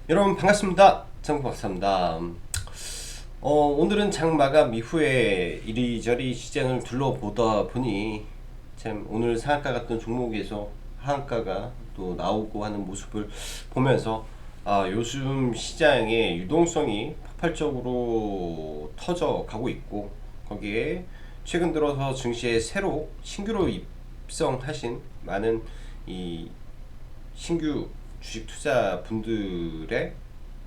여러분 반갑습니다. 정박사입니다. 오늘은 장 마감 이후에 이리저리 시장을 둘러보다 보니 참 오늘 상한가 같은 종목에서 하한가가 또 나오고 하는 모습을 보면서 요즘 시장의 유동성이 폭발적으로 터져 가고 있고, 거기에 최근 들어서 증시에 새로 신규로 입성하신 많은 이 신규 주식 투자 분들의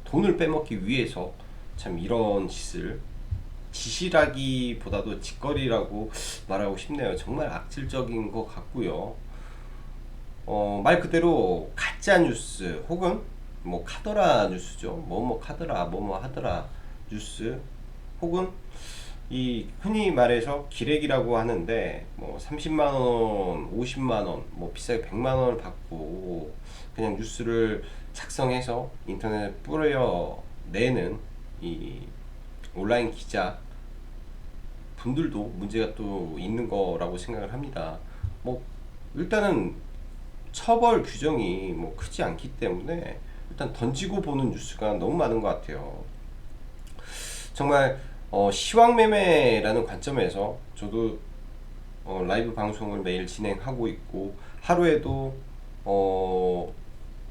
돈을 빼먹기 위해서 참 이런 짓을, 짓이라기보다도 짓거리라고 말하고 싶네요. 정말 악질적인 것 같고요. 말 그대로 가짜 뉴스 혹은 뭐 카더라 뉴스죠. 뭐뭐 카더라 뭐뭐 하더라 뉴스, 혹은 이 흔히 말해서 기레기라고 하는데, 뭐 30만 원, 50만 원, 뭐 비싸게 100만 원을 받고 그냥 뉴스를 작성해서 인터넷에 뿌려내는 이 온라인 기자 분들도 문제가 또 있는 거라고 생각을 합니다. 뭐 일단은 처벌 규정이 뭐 크지 않기 때문에 일단 던지고 보는 뉴스가 너무 많은 것 같아요. 정말 시황매매라는 관점에서 저도 라이브 방송을 매일 진행하고 있고, 하루에도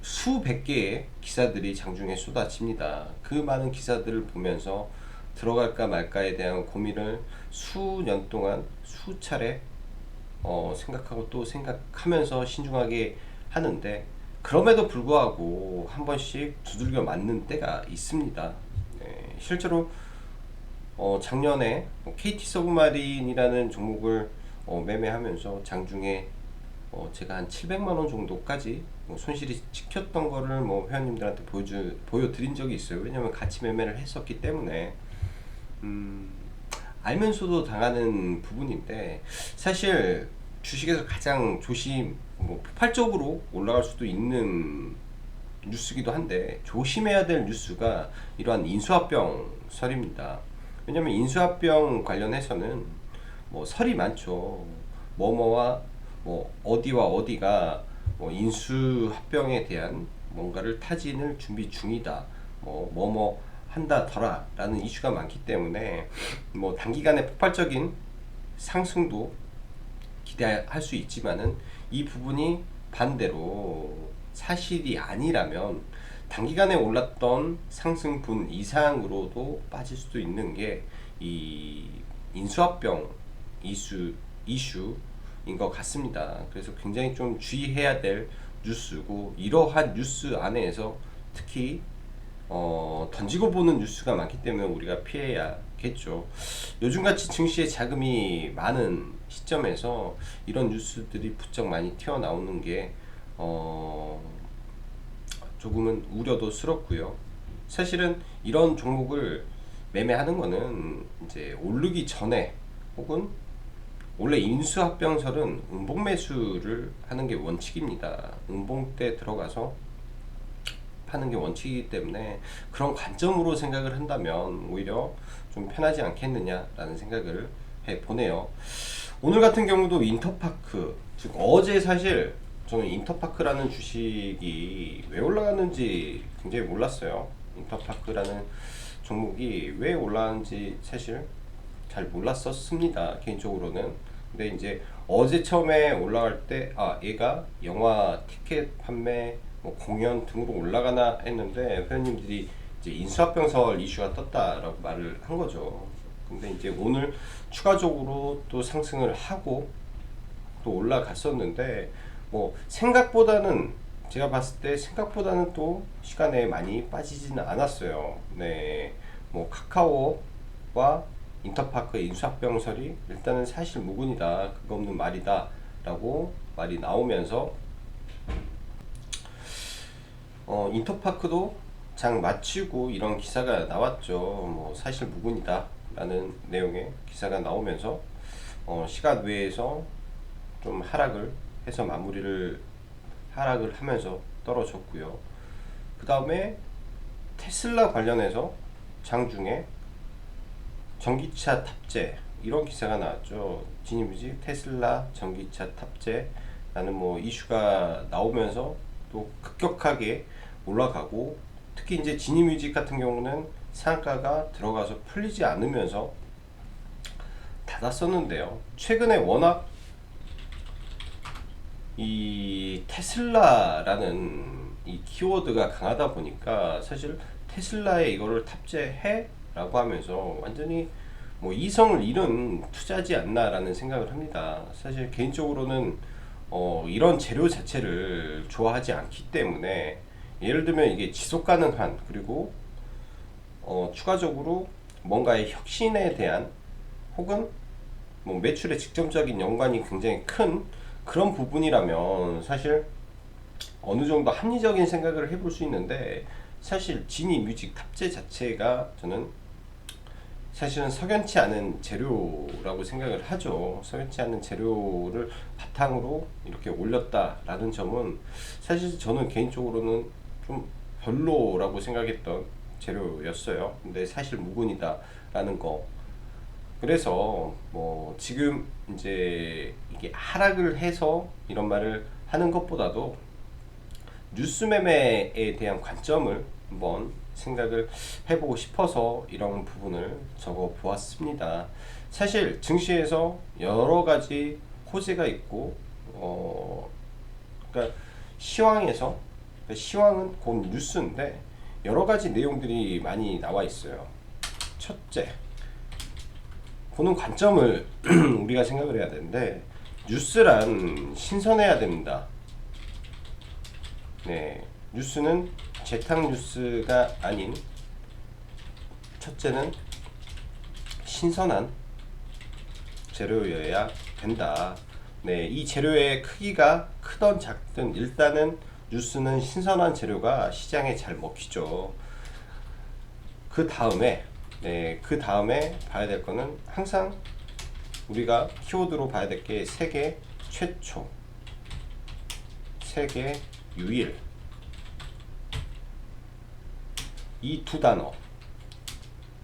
수백 개의 기사들이 장중에 쏟아집니다. 그 많은 기사들을 보면서 들어갈까 말까에 대한 고민을 수년 동안 수차례 생각하고 또 생각하면서 신중하게 하는데, 그럼에도 불구하고 한 번씩 두들겨 맞는 때가 있습니다. 네, 실제로 작년에 KT 서브마린이라는 종목을 매매하면서 장중에 제가 한 700만 원 정도까지 손실이 찍혔던 거를 회원님들한테 보여드린 적이 있어요. 왜냐면 같이 매매를 했었기 때문에. 음, 알면서도 당하는 부분인데, 사실 주식에서 가장 폭발적으로 올라갈 수도 있는 뉴스기도 한데, 조심해야 될 뉴스가 이러한 인수합병설입니다. 왜냐면 인수합병 관련해서는 뭐 설이 많죠. 뭐뭐와 뭐 어디와 어디가 뭐 인수합병에 대한 뭔가를 타진을 준비 중이다, 뭐뭐 한다더라라는 이슈가 많기 때문에 뭐 단기간에 폭발적인 상승도 기대할 수 있지만은, 이 부분이 반대로 사실이 아니라면 단기간에 올랐던 상승분 이상으로도 빠질 수도 있는 게 이 인수합병 이슈인 것 같습니다. 그래서 굉장히 좀 주의해야 될 뉴스고, 이러한 뉴스 안에서 특히 던지고 보는 뉴스가 많기 때문에 우리가 피해야겠죠. 요즘같이 증시에 자금이 많은 시점에서 이런 뉴스들이 부쩍 많이 튀어나오는 게 조금은 우려도 스럽고요. 사실은 이런 종목을 매매하는 거는 이제 오르기 전에, 혹은 원래 인수합병설은 음봉 매수를 하는 게 원칙입니다. 음봉 때 들어가서 파는 게 원칙이기 때문에 그런 관점으로 생각을 한다면 오히려 좀 편하지 않겠느냐라는 생각을 해보네요. 오늘 같은 경우도 인터파크, 즉 어제 사실 저는 인터파크라는 주식이 왜 올라갔는지 굉장히 몰랐어요. 인터파크라는 종목이 왜 올라가는지 사실 잘 몰랐었습니다, 개인적으로는. 근데 이제 어제 처음에 올라갈 때 얘가 영화 티켓 판매, 뭐 공연 등으로 올라가나 했는데, 회원님들이 이제 인수합병설 이슈가 떴다라고 말을 한 거죠. 근데 이제 오늘 추가적으로 또 상승을 하고 또 올라갔었는데, 뭐 생각보다는, 제가 봤을 때 생각보다는 또 시간에 많이 빠지지는 않았어요. 네, 뭐 카카오와 인터파크의 인수합병설이 일단은 사실 무근이다, 그거 없는 말이다 라고 말이 나오면서 인터파크도 장 마치고 이런 기사가 나왔죠. 뭐 사실 무근이다 라는 내용의 기사가 나오면서 시간 외에서 좀 하락을 해서 하락을 하면서 떨어졌고요. 그 다음에 테슬라 관련해서 장중에 전기차 탑재 이런 기사가 나왔죠. 진입이지 테슬라 전기차 탑재라는 뭐 이슈가 나오면서 또 급격하게 올라가고, 특히 이제 지니뮤직 같은 경우는 상한가가 들어가서 풀리지 않으면서 닫았었는데요. 최근에 워낙 이 테슬라라는 이 키워드가 강하다 보니까 사실 테슬라에 이거를 탑재해 라고 하면서 완전히 뭐 이성을 잃은 투자지 않나라는 생각을 합니다. 사실 개인적으로는 이런 재료 자체를 좋아하지 않기 때문에, 예를 들면 이게 지속 가능한, 그리고 추가적으로 뭔가의 혁신에 대한, 혹은 뭐 매출의 직접적인 연관이 굉장히 큰 그런 부분이라면 사실 어느 정도 합리적인 생각을 해볼 수 있는데, 사실 지니 뮤직 탑재 자체가 저는 사실은 석연치 않은 재료라고 생각을 하죠. 석연치 않은 재료를 바탕으로 이렇게 올렸다라는 점은 사실 저는 개인적으로는 좀 별로라고 생각했던 재료였어요. 근데 사실 무근이다라는 거. 그래서 뭐 지금 이제 이게 하락을 해서 이런 말을 하는 것보다도 뉴스 매매에 대한 관점을 한번 생각을 해보고 싶어서 이런 부분을 적어 보았습니다. 사실 증시에서 여러 가지 호재가 있고, 그러니까 시황에서, 그러니까 시황은 곧 뉴스인데 여러 가지 내용들이 많이 나와 있어요. 첫째, 보는 관점을 우리가 생각을 해야 되는데, 뉴스란 신선해야 됩니다. 네, 뉴스는 재탕 뉴스가 아닌, 첫째는 신선한 재료여야 된다. 네, 이 재료의 크기가 크던 작든 일단은 뉴스는 신선한 재료가 시장에 잘 먹히죠. 그 다음에, 네, 그 다음에 봐야 될 거는 항상 우리가 키워드로 봐야 될 게 세계 최초, 세계 유일, 이 두 단어,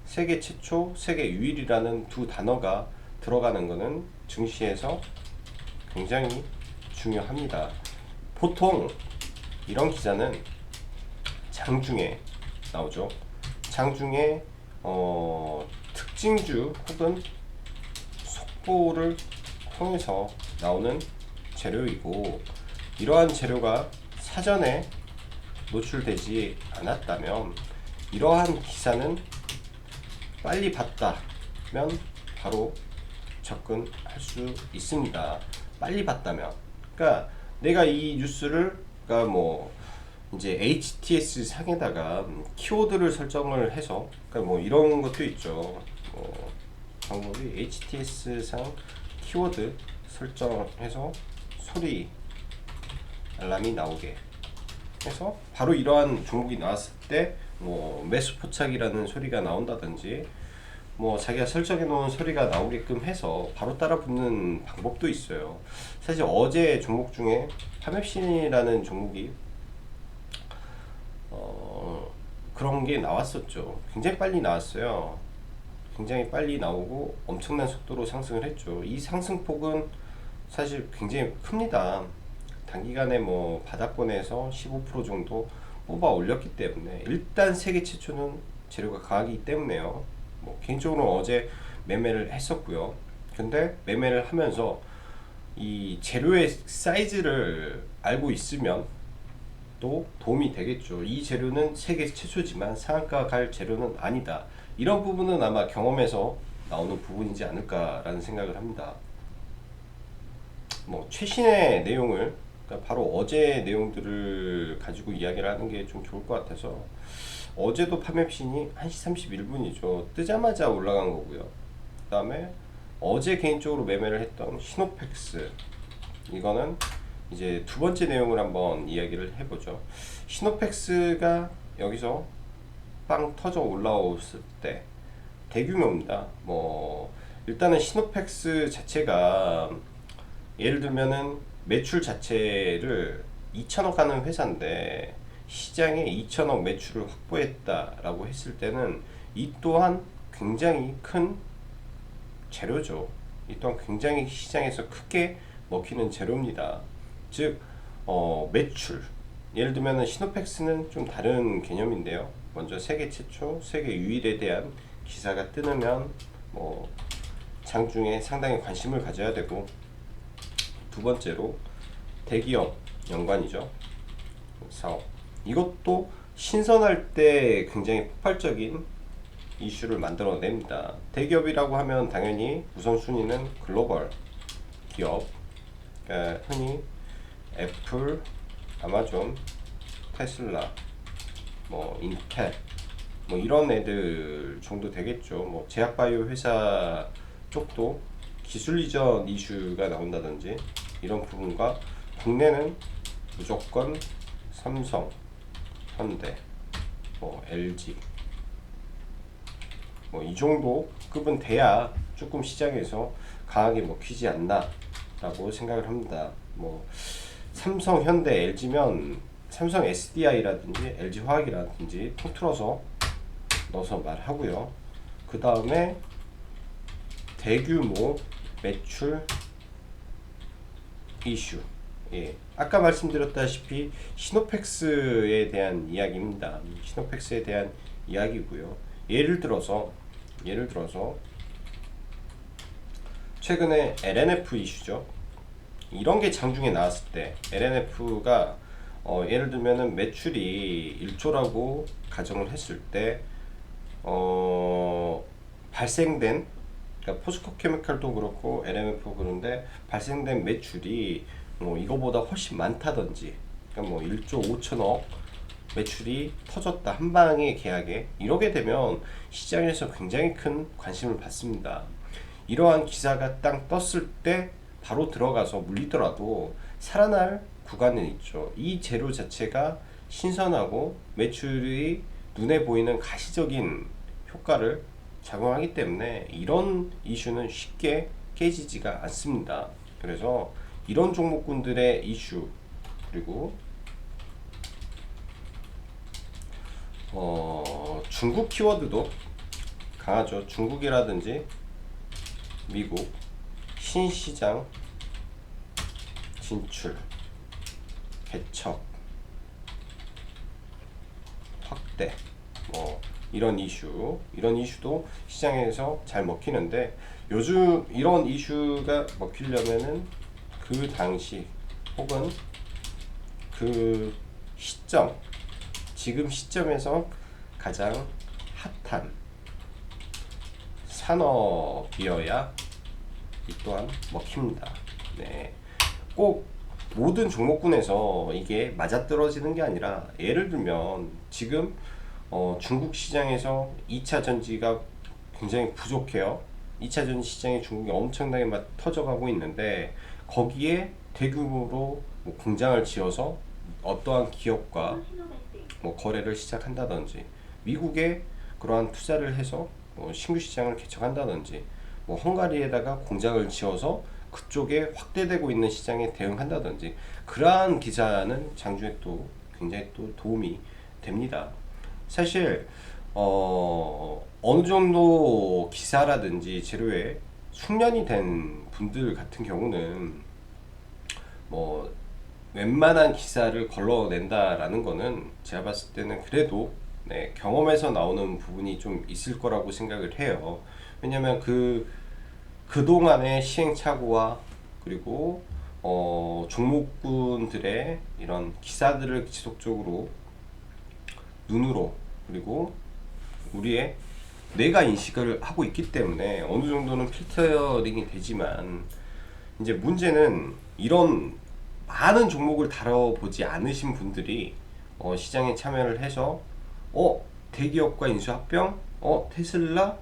세계 최초, 세계 유일이라는 두 단어가 들어가는 것은 증시에서 굉장히 중요합니다. 보통 이런 기사는 장중에 나오죠. 장중에 특징주 혹은 속보를 통해서 나오는 재료이고, 이러한 재료가 사전에 노출되지 않았다면 이러한 기사는 빨리 봤다면 바로 접근할 수 있습니다. 빨리 봤다면, 그러니까 내가 이 뉴스를, 그러니까 뭐 이제 HTS 상에다가 키워드를 설정을 해서, 그러니까 뭐 이런 것도 있죠. 방법이 HTS 상 키워드 설정해서 소리 알람이 나오게 해서 바로 이러한 종목이 나왔을 때 뭐 매수 포착이라는 소리가 나온다든지, 뭐 자기가 설정해 놓은 소리가 나오게끔 해서 바로 따라 붙는 방법도 있어요. 사실 어제 종목 중에 파맵신이라는 종목이 그런 게 나왔었죠. 굉장히 빨리 나왔어요. 굉장히 빨리 나오고 엄청난 속도로 상승을 했죠. 이 상승폭은 사실 굉장히 큽니다. 단기간에 뭐 바닥권에서 15% 정도 뽑아 올렸기 때문에, 일단 세계 최초는 재료가 강하기 때문에요. 뭐 개인적으로 어제 매매를 했었고요. 근데 매매를 하면서 이 재료의 사이즈를 알고 있으면 또 도움이 되겠죠. 이 재료는 세계 최초지만 상한가 갈 재료는 아니다. 이런 부분은 아마 경험에서 나오는 부분이지 않을까라는 생각을 합니다. 뭐 최신의 내용을, 그러니까 바로 어제 내용들을 가지고 이야기를 하는 게 좀 좋을 것 같아서, 어제도 파맵신이 1시 31분이죠. 뜨자마자 올라간 거고요. 그 다음에 어제 개인적으로 매매를 했던 시노펙스, 이거는 이제 두 번째 내용을 한번 이야기를 해보죠. 시노펙스가 여기서 빵 터져 올라왔을 때 대규모입니다. 뭐 일단은 시노펙스 자체가, 예를 들면은 매출 자체를 2천억 하는 회사인데 시장에 2천억 매출을 확보했다라고 했을 때는 이 또한 굉장히 큰 재료죠. 이 또한 굉장히 시장에서 크게 먹히는 재료입니다. 즉 매출, 예를 들면 시노펙스는 좀 다른 개념인데요. 먼저 세계 최초, 세계 유일에 대한 기사가 뜨면 뭐 장중에 상당히 관심을 가져야 되고, 두 번째로 대기업 연관이죠. 사업. 이것도 신선할 때 굉장히 폭발적인 이슈를 만들어냅니다. 대기업이라고 하면 당연히 우선순위는 글로벌 기업, 그러니까 흔히 애플, 아마존, 테슬라, 뭐 인텔, 뭐 이런 애들 정도 되겠죠. 뭐 제약바이오 회사 쪽도 기술 이전 이슈가 나온다든지 이런 부분과, 국내는 무조건 삼성, 현대, 뭐 LG, 뭐 이 정도 급은 돼야 조금 시장에서 강하게 먹히지 않나 라고 생각을 합니다. 뭐 삼성, 현대, LG면 삼성 SDI라든지 LG 화학이라든지 통틀어서 넣어서 말하고요. 그 다음에 대규모 매출 이슈. 예, 아까 말씀드렸다시피 시노펙스에 대한 이야기입니다. 시노펙스에 대한 이야기고요. 예를 들어서 최근에 LNF 이슈죠. 이런 게 장중에 나왔을 때 LNF가 예를 들면은 매출이 1조라고 가정을 했을 때 발생된, 그러니까 포스코 케미칼도 그렇고 LNF도 그런데 발생된 매출이 이거보다 훨씬 많다든지, 그러니까 뭐 1조 5천억 매출이 터졌다, 한 방에 계약에. 이러게 되면 시장에서 굉장히 큰 관심을 받습니다. 이러한 기사가 딱 떴을 때 바로 들어가서 물리더라도 살아날 구간은 있죠. 이 재료 자체가 신선하고 매출이 눈에 보이는 가시적인 효과를 작용하기 때문에 이런 이슈는 쉽게 깨지지가 않습니다. 그래서 이런 종목군들의 이슈, 그리고 중국 키워드도 강하죠. 중국이라든지 미국 신시장 진출, 개척, 확대, 뭐 이런 이슈도 시장에서 잘 먹히는데, 요즘 이런 이슈가 먹히려면은 그 당시 혹은 그 시점, 지금 시점에서 가장 핫한 산업이어야 이 또한 먹힙니다. 네. 꼭 모든 종목군에서 이게 맞아떨어지는 게 아니라, 예를 들면 지금 중국 시장에서 2차 전지가 굉장히 부족해요. 2차 전지 시장에 중국이 엄청나게 막 터져가고 있는데, 거기에 대규모로 뭐 공장을 지어서 어떠한 기업과 뭐 거래를 시작한다든지, 미국에 그러한 투자를 해서 신규 시장을 개척한다든지, 뭐 헝가리에다가 공장을 지어서 그쪽에 확대되고 있는 시장에 대응한다든지, 그러한 기사는 장중에 또 굉장히 또 도움이 됩니다. 사실 어느 정도 기사라든지 재료에 숙련이 된 분들 같은 경우는 뭐 웬만한 기사를 걸러낸다라는 거는 제가 봤을 때는 그래도 경험에서 나오는 부분이 좀 있을 거라고 생각을 해요. 왜냐면 그동안의 시행착오와, 그리고 종목군들의 이런 기사들을 지속적으로 눈으로, 그리고 우리의 뇌가 인식을 하고 있기 때문에 어느 정도는 필터링이 되지만, 이제 문제는 이런 많은 종목을 다뤄보지 않으신 분들이 시장에 참여를 해서 대기업과 인수합병, 테슬라,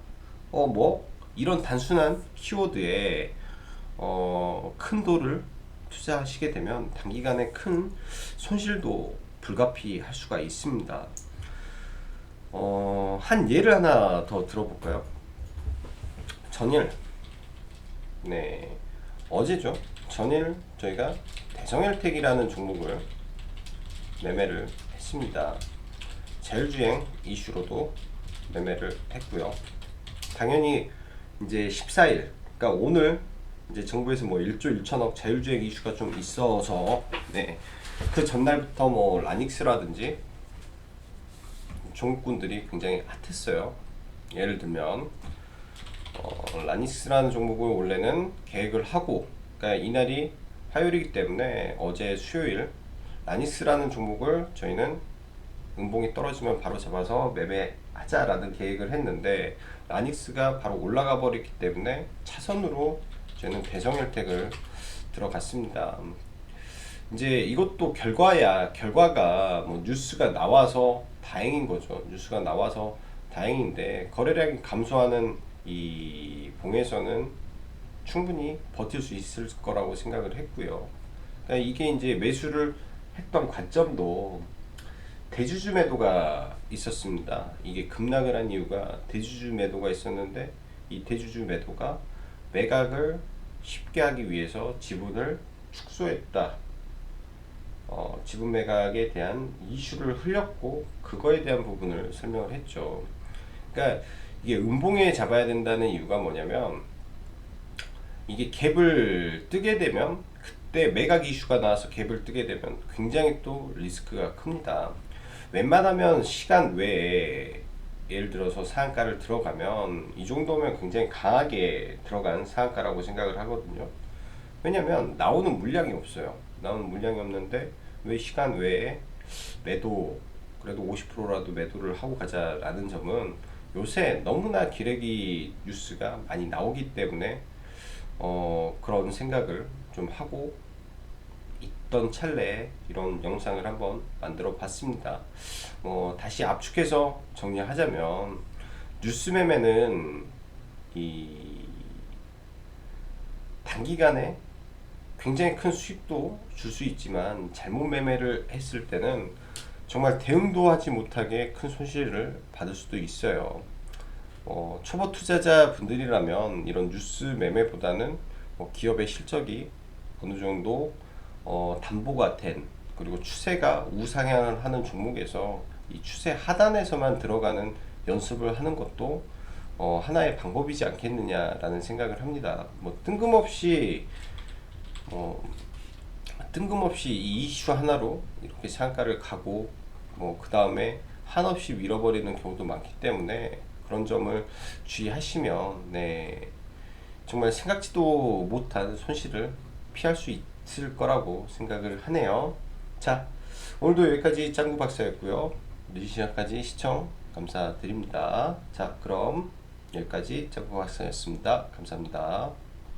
뭐 이런 단순한 키워드에 큰 돈을 투자하시게 되면 단기간에 큰 손실도 불가피할 수가 있습니다. 한 예를 하나 더 들어볼까요? 전일, 네, 어제죠. 전일 저희가 대성헬텍이라는 종목을 매매를 했습니다. 자율주행 이슈로도 매매를 했고요. 당연히 이제 14일, 그러니까 오늘 이제 정부에서 뭐 1조 1천억 자율주행 이슈가 좀 있어서 그 전날부터 뭐 라닉스라든지 종목군들이 굉장히 핫했어요. 예를 들면 라닉스라는 종목을 원래는 계획을 하고, 그러니까 이날이 화요일이기 때문에 어제 수요일 라닉스라는 종목을 저희는 음봉이 떨어지면 바로 잡아서 매매하자라는 계획을 했는데, 라닉스가 바로 올라가 버렸기 때문에 차선으로 저희는 대성혈택을 들어갔습니다. 이제 이것도 결과가 뭐 뉴스가 나와서 다행인 거죠. 뉴스가 나와서 다행인데, 거래량이 감소하는 이 봉에서는 충분히 버틸 수 있을 거라고 생각을 했고요. 그러니까 이게 이제 매수를 했던 관점도 대주주 매도가 있었습니다. 이게 급락을 한 이유가 대주주 매도가 있었는데, 이 대주주 매도가 매각을 쉽게 하기 위해서 지분을 축소했다. 지분 매각에 대한 이슈를 흘렸고, 그거에 대한 부분을 설명을 했죠. 그러니까 이게 음봉에 잡아야 된다는 이유가 뭐냐면, 이게 갭을 뜨게 되면, 그때 매각 이슈가 나와서 갭을 뜨게 되면 굉장히 또 리스크가 큽니다. 웬만하면 시간 외에 예를 들어서 상한가를 들어가면 이 정도면 굉장히 강하게 들어간 상한가라고 생각을 하거든요. 왜냐면 나오는 물량이 없어요. 나오는 물량이 없는데 왜 시간 외에 매도, 그래도 50%라도 매도를 하고 가자라는 점은, 요새 너무나 기레기 뉴스가 많이 나오기 때문에 그런 생각을 좀 하고 있던 찰나에 이런 영상을 한번 만들어 봤습니다. 다시 압축해서 정리하자면, 뉴스 매매는 이 단기간에 굉장히 큰 수익도 줄 수 있지만, 잘못 매매를 했을 때는 정말 대응도 하지 못하게 큰 손실을 받을 수도 있어요. 초보 투자자 분들이라면 이런 뉴스 매매보다는 기업의 실적이 어느 정도 담보가 된, 그리고 추세가 우상향을 하는 종목에서 이 추세 하단에서만 들어가는 연습을 하는 것도 하나의 방법이지 않겠느냐라는 생각을 합니다. 뜬금없이 이 이슈 하나로 이렇게 상가를 가고, 그 다음에 한없이 밀어버리는 경우도 많기 때문에 그런 점을 주의하시면, 정말 생각지도 못한 손실을 피할 수 있을 거라고 생각을 하네요. 자, 오늘도 여기까지 짱구 박사였고요. 늦은 시간까지 시청 감사드립니다. 자, 그럼 여기까지 짱구 박사였습니다. 감사합니다.